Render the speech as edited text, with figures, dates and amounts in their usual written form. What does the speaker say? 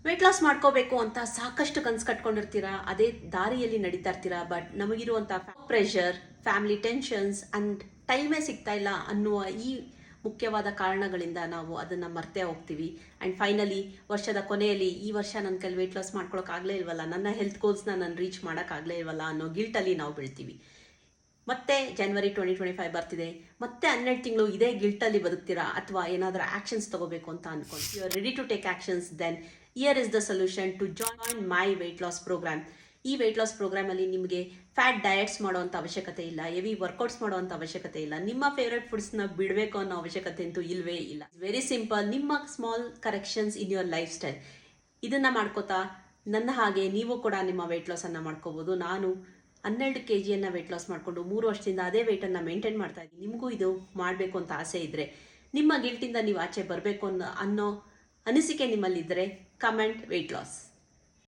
Weight loss ಮಾಡ್ಕೋಬೇಕು ಅಂತ ಸಾಕಷ್ಟು ಕನ್ಸು ಕಟ್ಕೊಂಡಿರ್ತೀರಾ, ಅದೇ ದಾರಿಯಲ್ಲಿ ನಡೀತಾ ಇರ್ತೀರಾ. ಬಟ್ ನಮಗಿರುವಂಥ ಪ್ರೆಷರ್, ಫ್ಯಾಮಿಲಿ ಟೆನ್ಷನ್ಸ್ ಅಂಡ್ ಟೈಮೇ ಸಿಗ್ತಾ ಇಲ್ಲ ಅನ್ನುವ ಈ ಮುಖ್ಯವಾದ ಕಾರಣಗಳಿಂದ ನಾವು ಅದನ್ನು ಮರ್ತೇ ಹೋಗ್ತೀವಿ. ಆ್ಯಂಡ್ ಫೈನಲಿ ವರ್ಷದ ಕೊನೆಯಲ್ಲಿ ಈ ವರ್ಷ ನನ್ನ ಕೈಲಿ ವೆಯ್ಟ್ ಲಾಸ್ ಮಾಡ್ಕೊಳಕ್ಕಾಗಲೇ ಇಲ್ವಲ್ಲ, ನನ್ನ ಹೆಲ್ತ್ ಗೋಲ್ಸ್ನ ನಾನು ರೀಚ್ ಮಾಡೋಕ್ಕಾಗಲೇ ಇಲ್ವಲ್ಲ ಅನ್ನೋ ಗಿಲ್ಟಲ್ಲಿ ನಾವು ಬೀಳ್ತೀವಿ. ಮತ್ತೆ ಜನವರಿ 2025 ಬರ್ತಿದೆ, ಮತ್ತೆ 12 ತಿಂಗಳು ಇದೇ ಗಿಲ್ಟಲ್ಲಿ ಬದುಕ್ತೀರಾ ಅಥವಾ ಏನಾದರೂ ಆ್ಯಕ್ಷನ್ಸ್ ತಗೋಬೇಕು ಅಂತ ಅನ್ಕೊಂಡು you are ready to take actions, then here is the solution to join my weight loss program. ಈ ವೆಯ್ಟ್ ಲಾಸ್ ಪ್ರೋಗ್ರಾಮಲ್ಲಿ ನಿಮಗೆ ಫ್ಯಾಟ್ ಡಯಟ್ಸ್ ಮಾಡೋವಂಥ ಅವಶ್ಯಕತೆ ಇಲ್ಲ, ಹೆವಿ ವರ್ಕೌಟ್ಸ್ ಮಾಡೋವಂಥ ಅವಶ್ಯಕತೆ ಇಲ್ಲ, ನಿಮ್ಮ ಫೇವ್ರೆಟ್ ಫುಡ್ಸ್ನ ಬಿಡಬೇಕು ಅನ್ನೋ ಅವಶ್ಯಕತೆ ಅಂತೂ ಇಲ್ಲವೇ ಇಲ್ಲ. ವೆರಿ ಸಿಂಪಲ್, ನಿಮ್ಮ small corrections in your life style ಇದನ್ನು ಮಾಡ್ಕೋತಾ ನನ್ನ ಹಾಗೆ ನೀವು ಕೂಡ ನಿಮ್ಮ ವೆಯ್ಟ್ ಲಾಸನ್ನು ಮಾಡ್ಕೋಬೋದು. ನಾನು 12 kg ವೆಯ್ಟ್ ಲಾಸ್ ಮಾಡಿಕೊಂಡು 3 ವರ್ಷದಿಂದ ಅದೇ ವೆಯ್ಟನ್ನು ಮೇಂಟೈನ್ ಮಾಡ್ತಾ ಇದ್ದೀನಿ. ನಿಮಗೂ ಇದು ಮಾಡಬೇಕು ಅಂತ ಆಸೆ ಇದ್ದರೆ, ನಿಮ್ಮ ಗಿಲ್ಟಿಂದ ನೀವು ಆಚೆ ಬರಬೇಕು ಅನ್ನೋ ಅನಿಸಿಕೆ ನಿಮ್ಮಲ್ಲಿದ್ದರೆ, ಕಮೆಂಟ್ ವೆಯ್ಟ್ ಲಾಸ್.